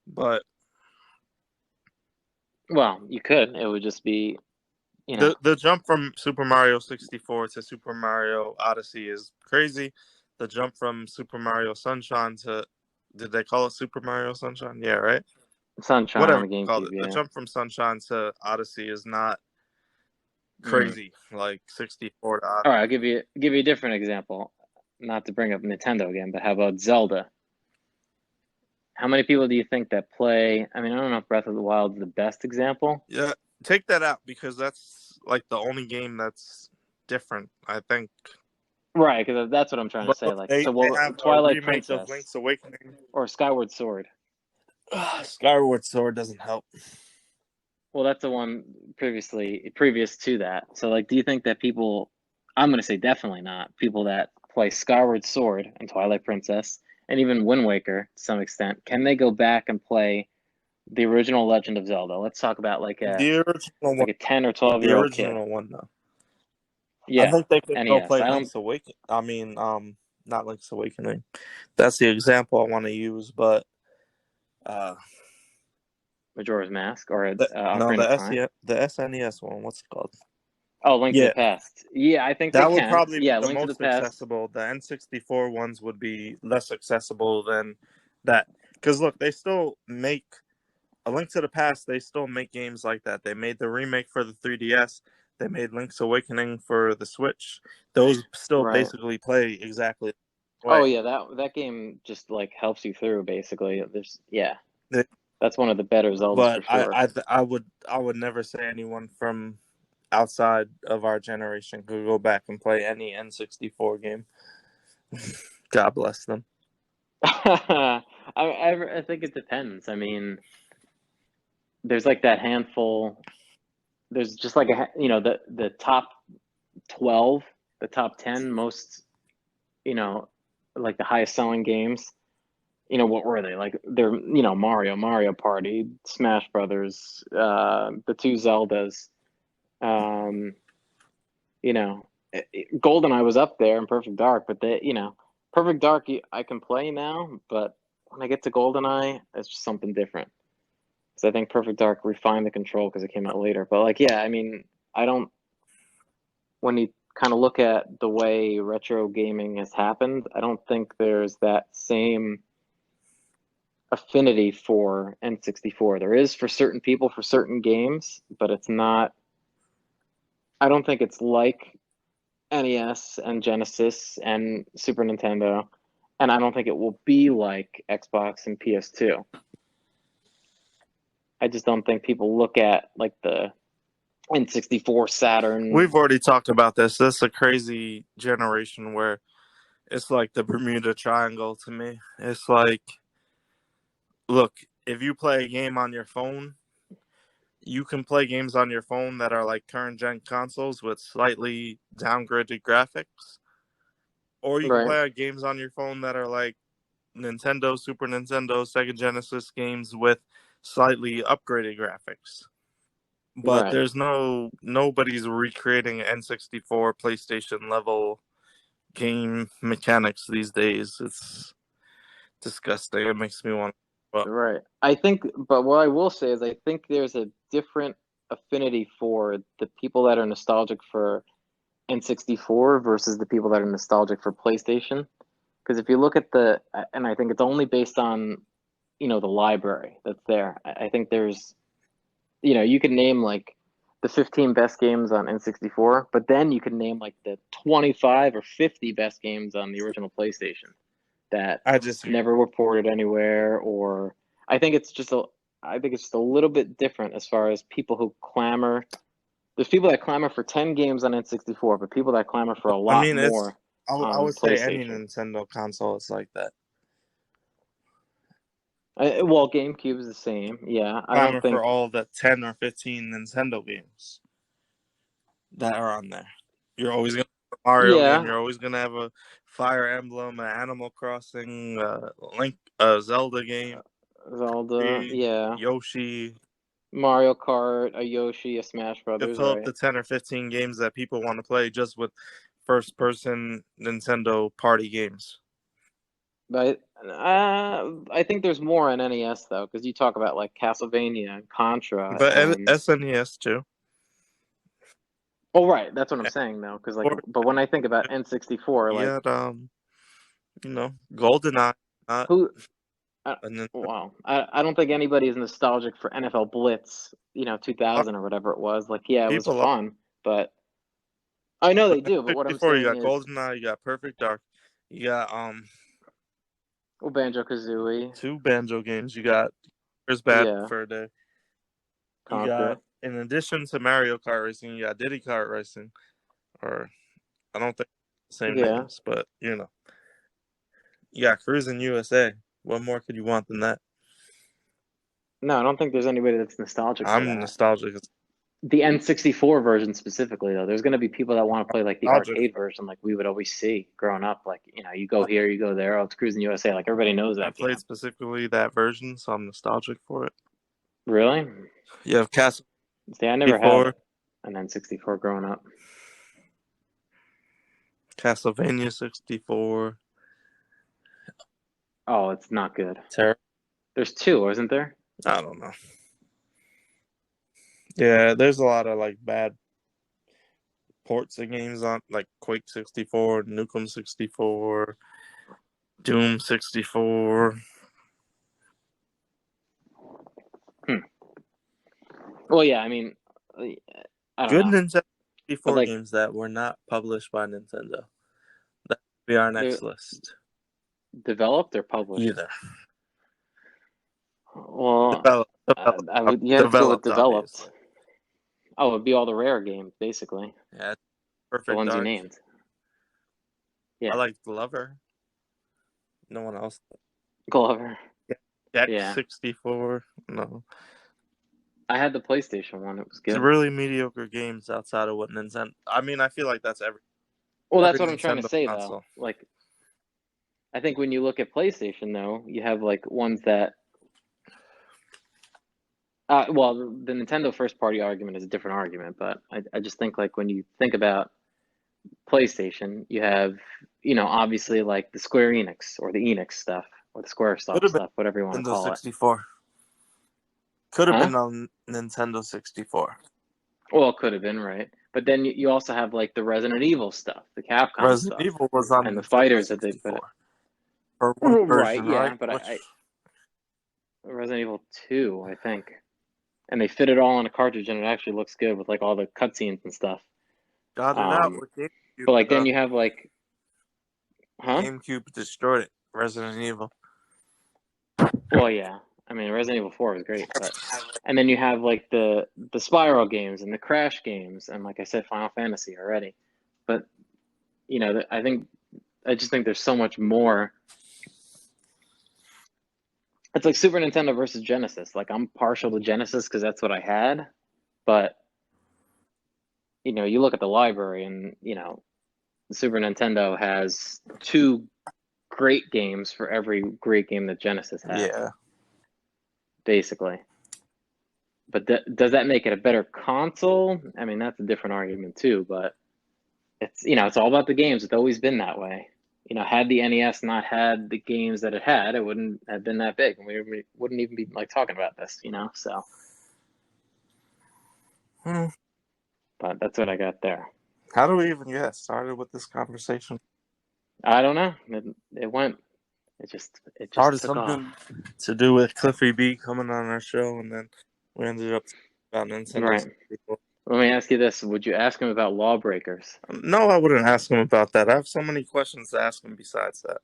but Well, you could. It would just be, the jump from Super Mario 64 to Super Mario Odyssey is crazy. The jump from Super Mario Sunshine to did they call it Super Mario Sunshine? Yeah, right. Sunshine on Whatever the you call GameCube. it. The Yeah. jump from Sunshine to Odyssey is not Mm. crazy like 64 to All right, I'll Odyssey. give you a different example. Not to bring up Nintendo again, but how about Zelda? How many people do you think that play? I mean, I don't know if Breath of the Wild is the best example. Yeah, take that out because that's like the only game that's different, I think. Right, because that's what I'm trying to But say. look, Like, they so well, have a Twilight remake of Princess Link's Awakening. or Skyward Sword. Skyward Sword doesn't help. Well, that's the one previous to that. So, like, do you think that people? I'm going to say definitely not. People that play Skyward Sword and Twilight Princess and even Wind Waker to some extent, can they go back and play the original Legend of Zelda? Let's talk about The original one, 10 or 12-year-old kid. though. I Yeah, think they could go NES. play I don't Link's Awakening. I mean, not Link's Awakening. That's the example I want to use, but uh, Majora's Mask or no, Ocarina of Time. The SNES one. What's it called? Oh, Link to the Yeah, Past. Yeah, I think they that would can. probably be Yeah, the Link to the most Past. accessible. The N64 ones would be less accessible than that. Because look, they still make A Link to the Past. They still make games like that. They made the remake for the 3DS. They made Link's Awakening for the Switch. Those still Right. basically play exactly the Oh way. yeah, that game just like helps you through basically. That's one of the better Zeldas for But sure. I would never say anyone from outside of our generation could go back and play any N64 game. God bless them. I think it depends. I mean, there's like that handful. There's just like the top 12, the top 10 most, you know, like the highest selling games. What were they? Like they're, Mario Party, Smash Brothers, the two Zeldas, um, GoldenEye was up there and Perfect Dark, but Perfect Dark I can play now, but when I get to GoldenEye, it's just something different. Because I think Perfect Dark refined the control because it came out later. But like, yeah, I mean, I don't. When you kind of look at the way retro gaming has happened, I don't think there's that same affinity for N64. There is for certain people for certain games, but it's not. I don't think it's like NES and Genesis and Super Nintendo, and I don't think it will be like Xbox and PS2. I just don't think people look at like the N64, We've Saturn. already talked about this. This is a crazy generation where it's like the Bermuda Triangle to me. It's like, look, if you play a game on your phone, you can play games on your phone that are like current gen consoles with slightly downgraded graphics, or you can Right, play games on your phone that are like Nintendo, Super Nintendo, Sega Genesis games with slightly upgraded graphics. But right, there's nobody's recreating N64 PlayStation level game mechanics these days. It's disgusting. It makes me want to. right. I think, but what I will say is, I think there's a different affinity for the people that are nostalgic for N64 versus the people that are nostalgic for PlayStation. Because if you look at and I think it's only based on, the library that's there. I think there's, you can name like the 15 best games on N64, but then you can name like the 25 or 50 best games on the original PlayStation that I disagree. never were ported anywhere. Or I think it's just a I think it's just a little bit different as far as people who clamor. There's people that clamor for 10 games on N64, but people that clamor for a I lot mean, it's. more I on would say any PlayStation. Nintendo console is like that. Well, GameCube is the same. Yeah, I don't Clamor for think. all the 10 or 15 Nintendo games that are on there. You're always gonna have a Mario game. Yeah, You're always gonna have a Fire Emblem, an Animal Crossing, Link, Zelda game, Zelda. Yeah, Yoshi. Mario Kart, a Yoshi, a Smash You Brothers. fill up Right. the 10 or 15 games that people want to play just with first-person Nintendo party games. But I think there's more on NES though, because you talk about like Castlevania and Contra But and. SNES too. Oh, right, that's what I'm saying though, because like, Or but when I think about N64, you like had GoldenEye, not who. and then Wow, I don't think anybody is nostalgic for NFL Blitz, 2000 or whatever it was. Like, yeah, it was people love. fun, but I know But they do. But what I'm 64, you saying got is, GoldenEye, you got Perfect Dark, you got well, Banjo Kazooie, two Banjo games, you got Here's Bad yeah, Fur Day, you got Contra, in addition to Mario Kart Racing, you got Diddy Kart Racing, or I don't think the same yeah. names, but you got Cruising USA. What more could you want than that? No, I don't think there's anybody that's nostalgic for I'm that. nostalgic. The N64 version specifically, though, there's going to be people that want to play like the Nostalgic. arcade version, like we would always see growing up. Like, you go here, you go there. Oh, it's Cruising USA. Like everybody knows I that played game. specifically that version, so I'm nostalgic for it. Really? You have Castle See, I never had 64, an N64 growing up. Castlevania 64, Oh, it's not good. Terror. There's two, isn't there? I don't know. Yeah, there's a lot of like bad ports of games on like Quake 64, Nukem 64, Doom 64. Hmm. Well, yeah, I mean, I don't Good know, Nintendo but 64 like games that were not published by Nintendo. That would be our they're next list. developed or published. Either. Well, I would. You have to go with Developed, developed. obviously. Oh, it'd be all the rare games, basically, Yeah, the Perfect ones you Dark. named. I Yeah, like Glover. No one else. Glover. Deck Yeah, 64. No. I had the PlayStation one. It was It's good. really mediocre games outside of what Nintendo. I mean, I feel like that's every Well, every that's what I'm trying to Nintendo say though. console. Like, I think when you look at PlayStation, though, you have like ones that, well, the Nintendo first party argument is a different argument, but I just think like when you think about PlayStation, you have, obviously like the Square Enix or the Enix stuff or the Could Squaresoft have been stuff, whatever you want to Nintendo call it. 64. Could have Huh? been on Nintendo 64. Well, it could have been, right? But then you also have like the Resident Evil stuff, the Capcom Resident stuff, Evil was on and the Nintendo fighters that they put it. 64 for one Right, version, yeah, right? but Which Resident Evil 2, I think. And they fit it all on a cartridge and it actually looks good with like all the cutscenes and stuff. got it out Um, with GameCube but like then though. you have like, huh? GameCube destroyed it. Resident Evil. Well, yeah. I mean, Resident Evil 4 was great, but and then you have like the Spiral games and the Crash games and like I said, Final Fantasy already. But I just think there's so much more. It's like Super Nintendo versus Genesis. Like I'm partial to Genesis because that's what I had, but you look at the library and the Super Nintendo has two great games for every great game that Genesis had, Yeah. basically. But does that make it a better console? I mean, that's a different argument too, but it's all about the games. It's always been that way. Had the NES not had the games that it had, it wouldn't have been that big, and we wouldn't even be like talking about this, so. But that's what I got there. How do we even get started with this conversation? I don't know. It went. It just Started took off. something to do with Cliffy B coming on our show, and then we ended up talking about Nintendo. Right. Let me ask you this: would you ask him about Lawbreakers? No, I wouldn't ask him about that. I have so many questions to ask him besides that.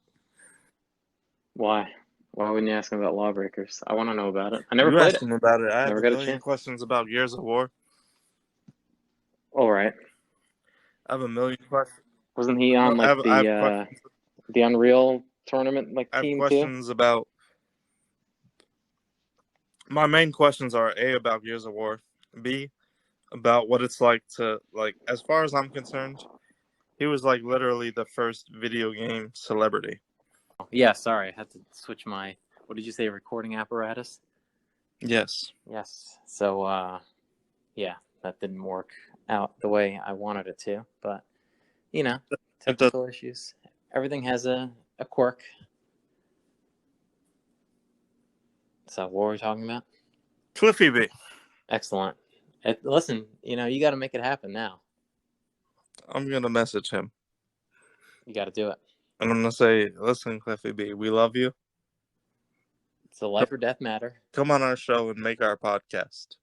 Why? Why wouldn't you ask him about Lawbreakers? I want to know about it. I never You played asked it. him about it. I have Never a got a million chance. questions about Gears of War. All right. I have a million questions. Wasn't he on I like have questions. the Unreal tournament like I have team questions too? about. My main questions are A, about Gears of War, B, about what it's like to, like, as far as I'm concerned, he was like literally the first video game celebrity. Yeah, sorry, I had to switch my, what did you say, recording apparatus? Yes. Yes. So yeah, that didn't work out the way I wanted it to, but technical issues. Everything has a quirk. So what were we talking about? Cliffy B. Excellent. Listen, you got to make it happen now. I'm going to message him. You got to do it. And I'm going to say, listen, Cliffy B, we love you. It's a life or death matter. Come on our show and make our podcast.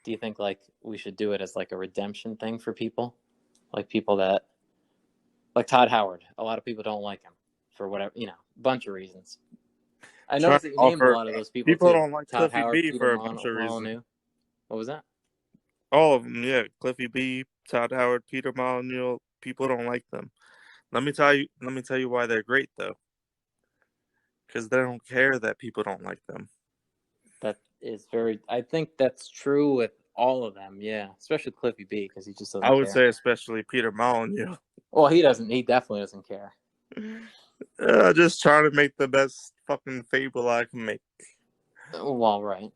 Do you think like we should do it as like a redemption thing for people? Like people that, like Todd Howard. A lot of people don't like him for whatever, a bunch of reasons. I noticed that you named a lot of those people too. Don't like Todd Cliffy Howard, B Peter for a bunch of reasons. Molyneux. What was that? All of them, yeah. Cliffy B, Todd Howard, Peter Molyneux. People don't like them. Let me tell you why they're great though. Because they don't care that people don't like them. That is I think that's true with all of them, yeah. Especially Cliffy B, because he just doesn't care. I would say especially Peter Molyneux. Well, he definitely doesn't care. Just trying to make the best fucking Fable I can make. Well, right.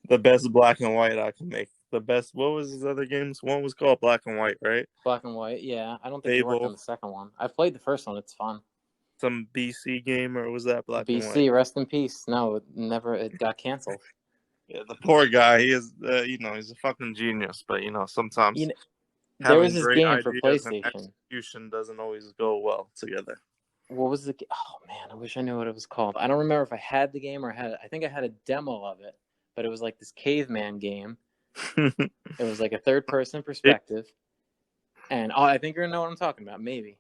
The best black and white I can make. The best, what was his other games? One was called Black and White, right? Black and White, yeah. I don't think he worked on the second one. I've played the first one. It's fun. Some BC game, or was that Black and White? BC, rest in peace. No, it got canceled. Yeah, the poor guy. He is, he's a fucking genius. But sometimes there was this great game for ideas PlayStation. and execution doesn't always go well together. What was oh man, I wish I knew what it was called. I don't remember if I had the game or I think I had a demo of it, but it was like this caveman game. It was like a third-person perspective, and I think you're gonna know what I'm talking about. Maybe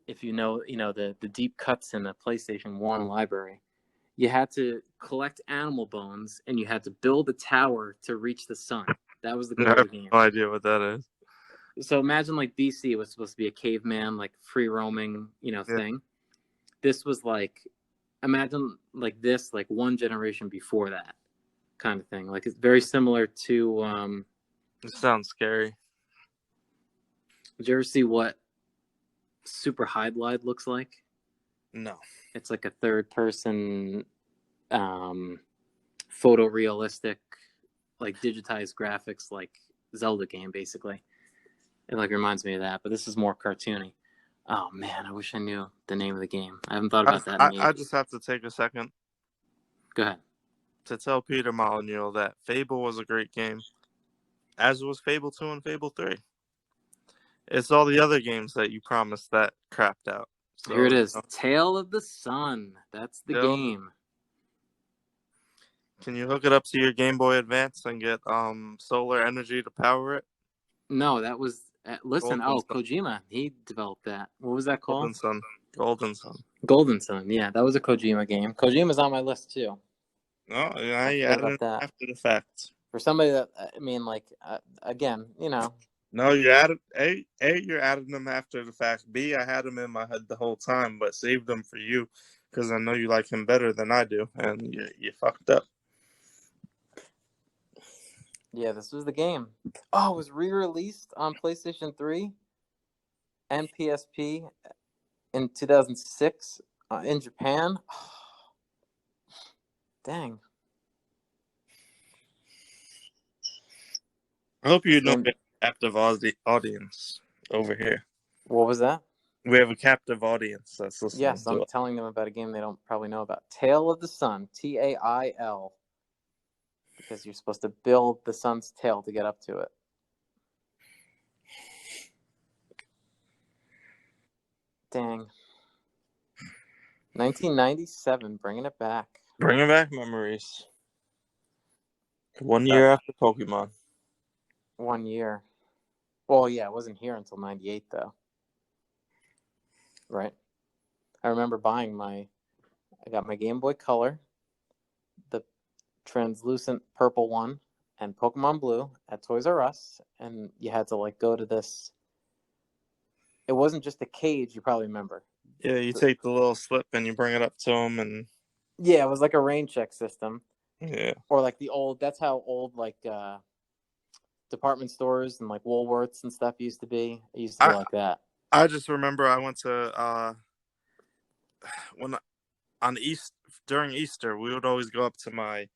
if you know the deep cuts in the PlayStation 1 library. You had to collect animal bones, and you had to build a tower to reach the sun. That was the goal of the game. No idea what that is. So imagine like BC was supposed to be a caveman, like free roaming, thing. This was like, imagine like this, like one generation before that kind of thing. Like it's very similar to. It sounds scary. Did you ever see what Super Hydlide looks like? No. It's like a third-person, photorealistic, like digitized graphics, like Zelda game, basically. It like reminds me of that, but this is more cartoony. Oh man, I wish I knew the name of the game. I haven't thought about that in I ages. just have to take a second Go ahead. to tell Peter Molyneux that Fable was a great game, as was Fable 2 and Fable 3. It's all the other games that you promised that crapped out. Here So, it is. Tale of the Sun. That's the game. can you hook it up to your Game Boy Advance and get solar energy to power it? No, that was listen. Golden Oh, Sun. Kojima. He developed that. What was that called? Golden Sun. Golden Sun. Golden Sun. Yeah, that was a Kojima game. Kojima's on my list too. No, I I forgot added about it that. after the fact. For somebody that I mean, like again, No, you added you're adding them after the fact. B, I had them in my head the whole time, but saved them for you because I know you like him better than I do, and you fucked up. yeah, this was the game. Oh, it was re-released on PlayStation 3 and PSP in 2006 in Japan. Dang. I hope you know And we have a captive audience over here. what was that? We have a captive audience that's listening Yes, to I'm it. telling them about a game they don't probably know about. Tail of the Sun, Tail, because you're supposed to build the sun's tail to get up to it. Dang. 1997, bringing it back. Bringing back memories. 1 year after Pokemon. 1 year. Well, yeah, it wasn't here until 98, though. Right? I remember I got my Game Boy Color, the translucent purple one, and Pokemon Blue at Toys R Us, and you had to like go to this. It wasn't just a cage, you probably remember. Yeah, you take the little slip and you bring it up to them, and Yeah, it was like a rain check system. yeah. Or like that's how old like department stores and like Woolworths and stuff used to be. It used to be like that. I just remember I went to when on East during Easter we would always go up to my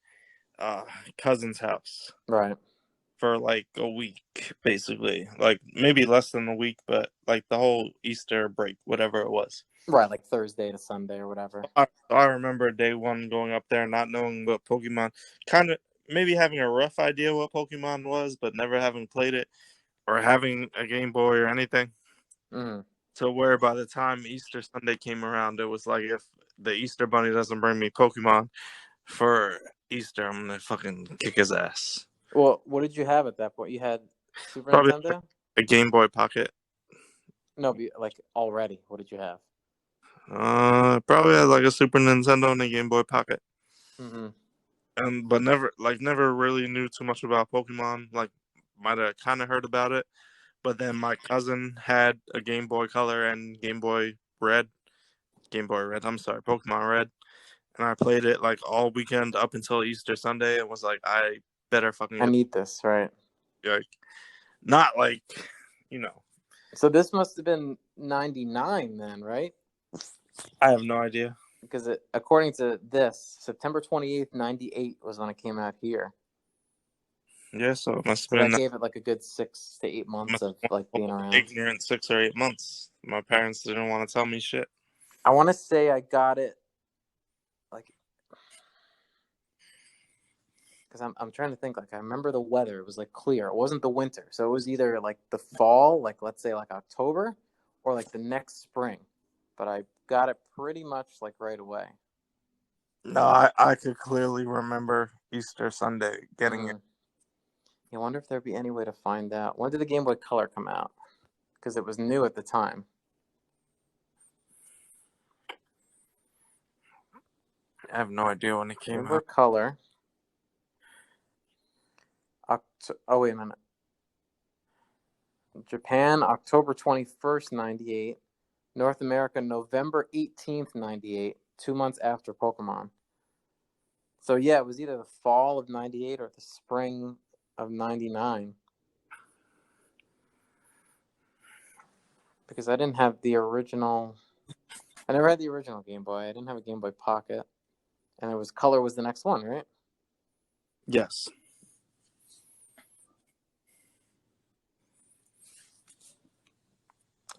cousin's house. Right. For like a week, basically. Like maybe less than a week, but like the whole Easter break, whatever it was. Right, like Thursday to Sunday or whatever. I remember day one going up there, not knowing what Pokemon, kind of maybe having a rough idea what Pokemon was, but never having played it or having a Game Boy or anything. Mm-hmm. To where by the time Easter Sunday came around, it was like if the Easter Bunny doesn't bring me Pokemon for Easter, I'm gonna fucking kick his ass. Well, what did you have at that point? You had Super Probably Nintendo? a Game Boy Pocket. No, like already. What did you have? Probably had like a Super Nintendo and a Game Boy Pocket. Mm-hmm. But never really knew too much about Pokemon. Like, might have kind of heard about it, but then my cousin had a Game Boy Color and Game Boy Red. I'm sorry, Pokemon Red, and I played it like all weekend up until Easter Sunday, and was like, I better fucking I need this, right? like, not like, you know. So this must have been 99 then, right? I have no idea. Because according to this, September 28th, 98 was when it came out here. Yeah, so it must So have that been gave it like a good 6 to 8 months of like being around. ignorant 6 or 8 months. My parents didn't want to tell me shit. I want to say I got it like because I'm trying to think. Like I remember the weather; it was like clear. It wasn't the winter, so it was either like the fall, like let's say like October, or like the next spring. But I got it pretty much like right away. No, I could clearly remember Easter Sunday getting it. I wonder if there'd be any way to find out. When did the Game Boy Color come out? Because it was new at the time. I have no idea when it came Game Boy out. Color. Oh, wait a minute. Japan, October 21st, 98. North America, November 18th, 98. 2 months after Pokemon. So, yeah, it was either the fall of 98 or the spring of 99. because I didn't have the original. I never had the original Game Boy. I didn't have a Game Boy Pocket, and it was Color was the next one, right? Yes.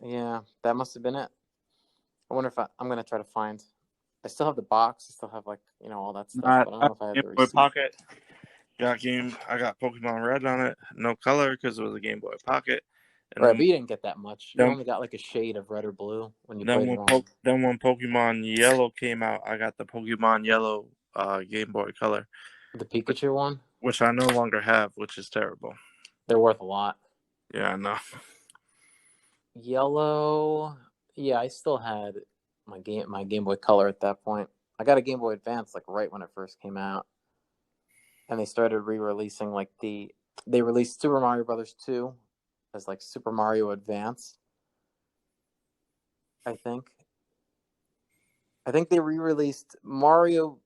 Yeah, that must have been it. I wonder if I'm gonna try to find. I still have the box. I still have like all that stuff, Not but I don't know if I have Game the Boy receipt. Pocket. I got Pokemon Red on it. No color because it was a Game Boy Pocket. And Right, but you didn't get that much. You then only got like a shade of red or blue when you then played it when on. then when Pokemon Yellow came out, I got the Pokemon Yellow Game Boy Color, The which, Pikachu one. which I no longer have, which is terrible. They're worth a lot. Yeah, I know. Yellow. Yeah, I still had my Game Boy Color at that point. I got a Game Boy Advance like right when it first came out, and they started re-releasing they released Super Mario Brothers 2 as like Super Mario Advance. I think. I think they re-released Mario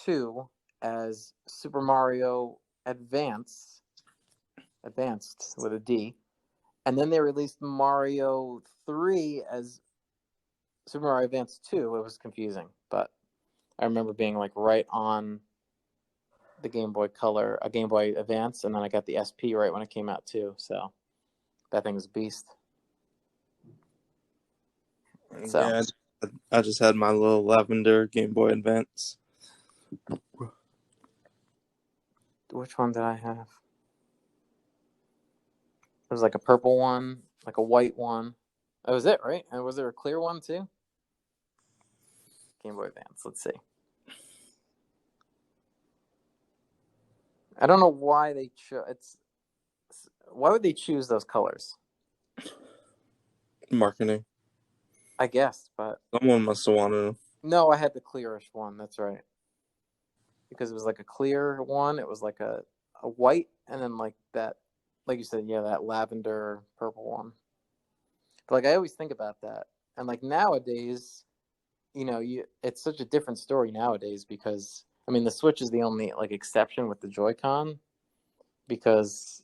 2 as Super Mario Advanced with a D, and then they released Mario 3 as Super Mario Advance 2. It was confusing, but I remember being like right on the Game Boy Color, a Game Boy Advance, and then I got the SP right when it came out too. So that thing was a beast. So Yeah, I just had my little lavender Game Boy Advance. which one did I have? It was like a purple one, like a white one. That was it, right? And was there a clear one too? Game Boy Advance. Let's see. I don't know why they chose. Why would they choose those colors? Marketing. I guess, but Someone must have wanted them. no, I had the clearish one. That's right. Because it was like a clear one. It was like a white, and then like that, like you said, yeah, that lavender purple one. But like I always think about that, and like nowadays, it's such a different story nowadays because I mean the Switch is the only like exception with the Joy-Con because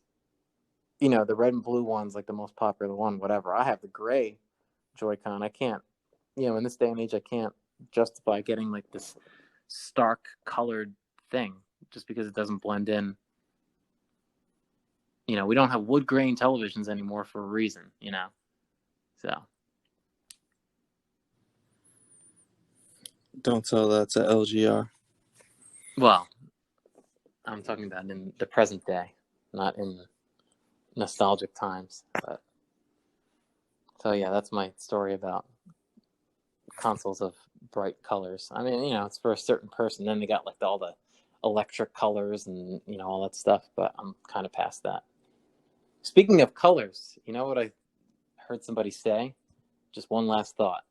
the red and blue one's like the most popular one. Whatever. I have the gray Joy-Con. I can't, in this day and age, I can't justify getting like this stark colored thing just because it doesn't blend in. We don't have wood grain televisions anymore for a reason, So, Don't tell that to LGR. well, I'm talking about in the present day, not in nostalgic times. But so yeah, that's my story about consoles of bright colors. I mean, it's for a certain person. Then they got like all the electric colors and all that stuff. But I'm kind of past that. Speaking of colors, you know what I heard somebody say? Just one last thought.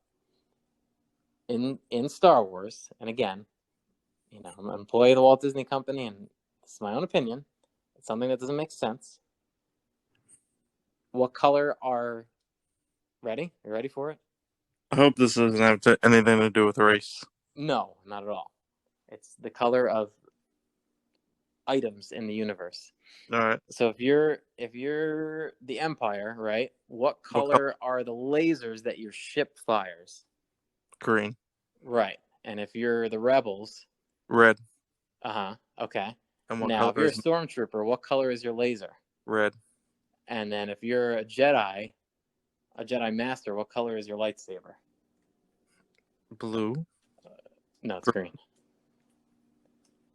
In Star Wars, and again, I'm an employee of the Walt Disney Company, and this is my own opinion. It's something that doesn't make sense. What color are ready? You ready for it? I hope this doesn't have anything to do with race. No, not at all. It's the color of items in the universe. All right. So if you're the Empire, right? What color are the lasers that your ship fires? Green. Right. And if you're the rebels, Red. Okay. And what Now, color if you're a is stormtrooper, what color is your laser? red? And then if you're a Jedi master, what color is your lightsaber? Blue. No, it's green.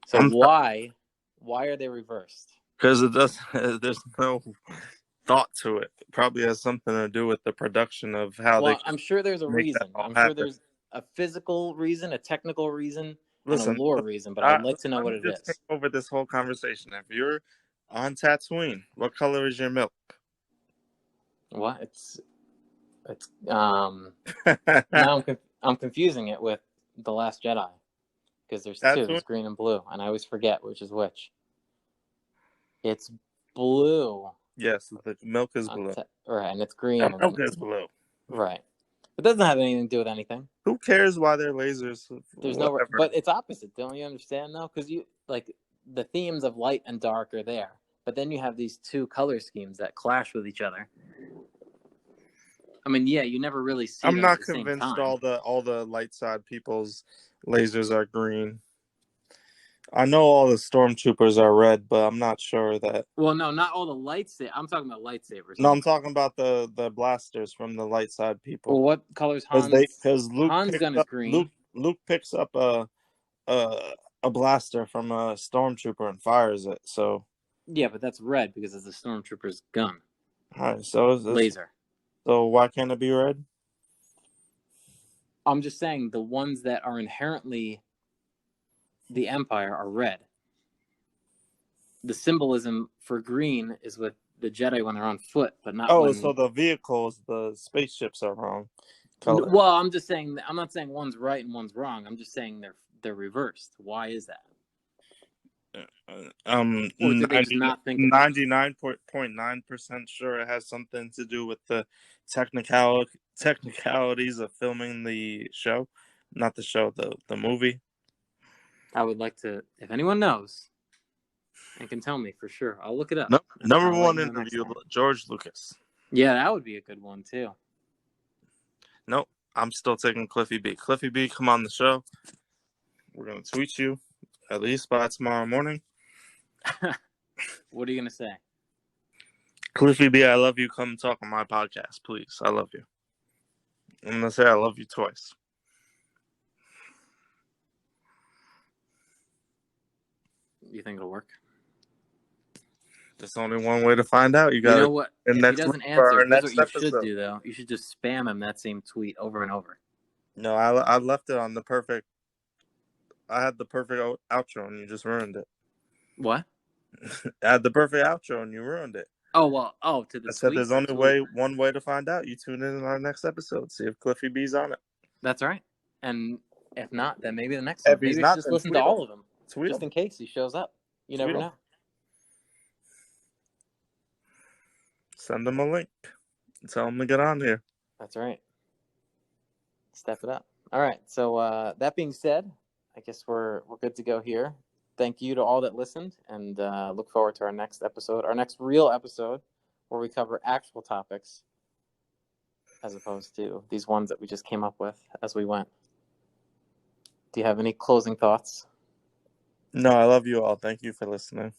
So why are they reversed? Because it does. There's no thought to it. It probably has something to do with the production of how they. I'm sure there's a make that reason. all I'm sure happen. there's a physical reason, a technical reason, and a Listen, lore reason, but I would like to know let what me it just take is. over this whole conversation. If you're on Tatooine, what color is your milk? What? It's now I'm confusing it with The Last Jedi because there's two. Tatooine. There's green and blue, and I always forget which is which. It's blue. Yes, the milk is blue. Right, and it's green. The milk And is blue. right. It doesn't have anything to do with anything. Who cares why they're lasers? There's Whatever. but it's opposite. Don't you understand though? Because you like the themes of light and dark are there, but then you have these two color schemes that clash with each other. mean, yeah, you never really see I'm them at not the same convinced time. all the light side people's lasers are green. I know all the stormtroopers are red, but I'm not sure that. Well, no, not all the lightsabers. I'm talking about lightsabers No, now. I'm talking about the blasters from the light side Well, people. what color's Because Han's gun is green. Luke picks up a a blaster from a stormtrooper and fires it. So Yeah, but that's red because it's a stormtrooper's gun. all right, so Laser. so why can't it be red? I'm just saying the ones that are inherently the Empire are red. The symbolism for green is with the Jedi when they're on foot, but not Oh, so when. the vehicles, the spaceships are wrong color. Well, I'm just saying. I'm not saying one's right and one's wrong. I'm just saying they're reversed. Why is that? Or did they just not think of that? 99.9% sure it has something to do with the technicalities of filming the show, not the show, the movie. I would like to, if anyone knows and can tell me for sure, I'll look it up. Nope. And Number I'll let one you know next interview, time. George Lucas. Yeah, that would be a good one too. Nope. I'm still taking Cliffy B. Cliffy B, come on the show. We're gonna tweet you at least by tomorrow morning. What are you gonna say? Cliffy B, I love you. Come talk on my podcast, please. I love you. I'm gonna say I love you twice. You think it'll work? There's only one way to find out. You You gotta know what? the If he next week doesn't for answer, our here's what next you should episode. do though. You should just spam him that same tweet over and over. No, I left it on the perfect. I had the perfect outro and you just ruined it. What? I had the perfect outro and you ruined it. Oh well. Oh, to the I said tweet. there's only one way to find out. You tune in our next episode. See if Cliffy B's on it. That's right. And if not, then maybe the next one. If he's Maybe you should not, just then listen to tweet him. all of them, Tweet just him. in case he shows up. You Tweet never him. know. Send him a link. Tell him to get on here. That's right. Step it up. All right. So that being said, I guess we're good to go here. Thank you to all that listened, and look forward to our next episode, our next real episode, where we cover actual topics as opposed to these ones that we just came up with as we went. Do you have any closing thoughts? No, I love you all. Thank you for listening.